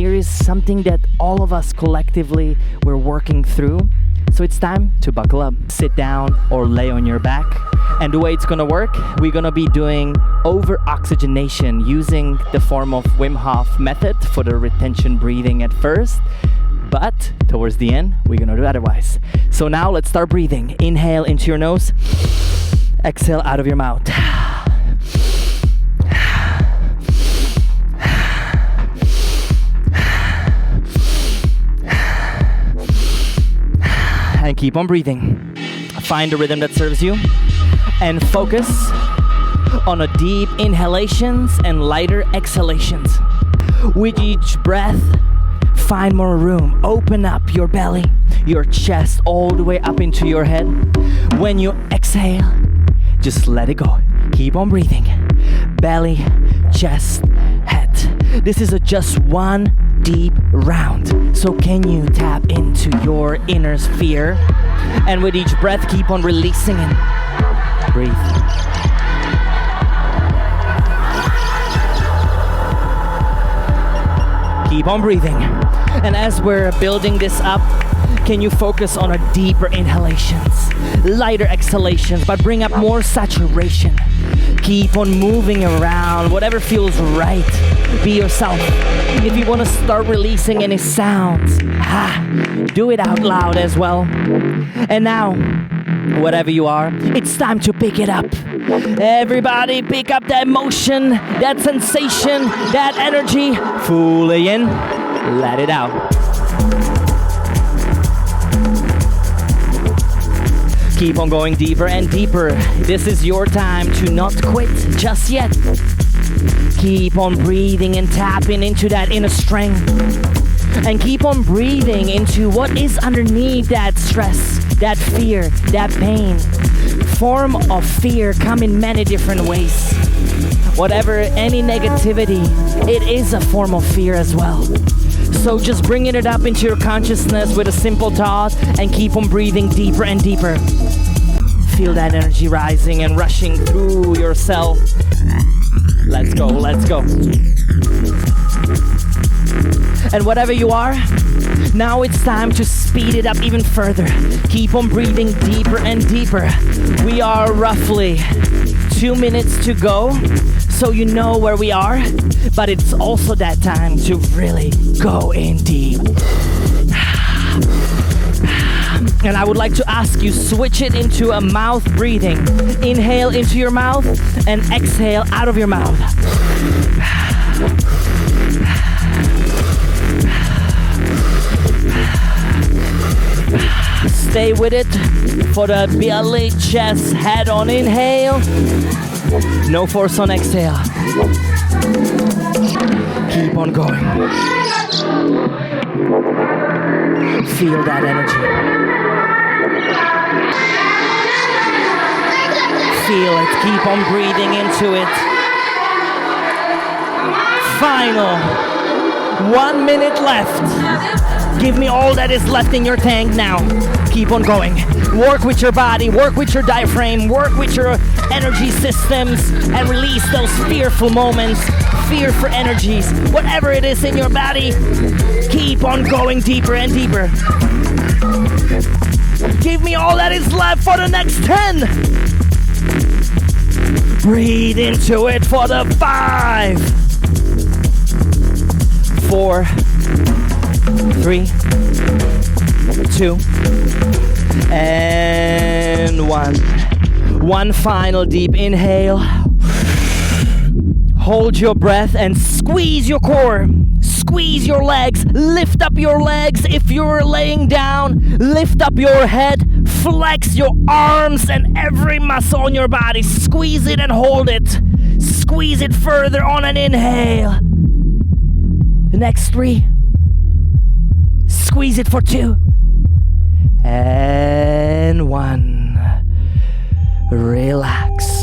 here is something that all of us collectively we're working through. So it's time to buckle up. Sit down or lay on your back. And the way it's gonna work, we're gonna be doing over-oxygenation using the form of Wim Hof method for the retention breathing at first. But towards the end, we're gonna do otherwise. So now let's start breathing. Inhale into your nose. Exhale out of your mouth. And keep on breathing. Find the rhythm that serves you and focus on a deep inhalations and lighter exhalations. With each breath, find more room. Open up your belly, your chest all the way up into your head. When you exhale, just let it go. Keep on breathing. Belly, chest, head. This is just one deep round. So can you tap into your inner sphere? And with each breath, keep on releasing it. Breathe. Keep on breathing. And as we're building this up, can you focus on a deeper inhalations, lighter exhalations, but bring up more saturation. Keep on moving around, whatever feels right. Be yourself. If you want to start releasing any sounds, do it out loud as well. And now, whatever you are, it's time to pick it up. Everybody pick up that motion, that sensation, that energy. Fully in, let it out. Keep on going deeper and deeper. This is your time to not quit just yet. Keep on breathing and tapping into that inner strength. And keep on breathing into what is underneath that stress, that fear, that pain. Form of fear come in many different ways. Whatever, any negativity, it is a form of fear as well. So just bringing it up into your consciousness with a simple thought and keep on breathing deeper and deeper. Feel that energy rising and rushing through yourself. Let's go, let's go. And whatever you are, now it's time to speed it up even further. Keep on breathing deeper and deeper. We are roughly 2 minutes to go, so you know where we are, but it's also that time to really go in deep. And I would like to ask you, switch it into a mouth breathing. Inhale into your mouth and exhale out of your mouth. Stay with it for the belly, chest, head on inhale. No force on exhale. Keep on going. Feel that energy. Feel it. Keep on breathing into it. Final 1 minute left. Give me all that is left in your tank now. Keep on going. Work with your body, work with your diaphragm, work with your energy systems, and release those fearful moments, fearful energies, whatever it is in your body. Keep on going deeper and deeper. Give me all that is left for the next 10. Breathe into it for the 5, 4, 3, 2, and 1. One final deep inhale. Hold your breath and squeeze your core. Squeeze your legs. Lift up your legs if you're laying down. Lift up your head. Flex your arms and every muscle on your body. Squeeze it and hold it. Squeeze it further on an inhale. The next 3. Squeeze it for 2. And 1. Relax.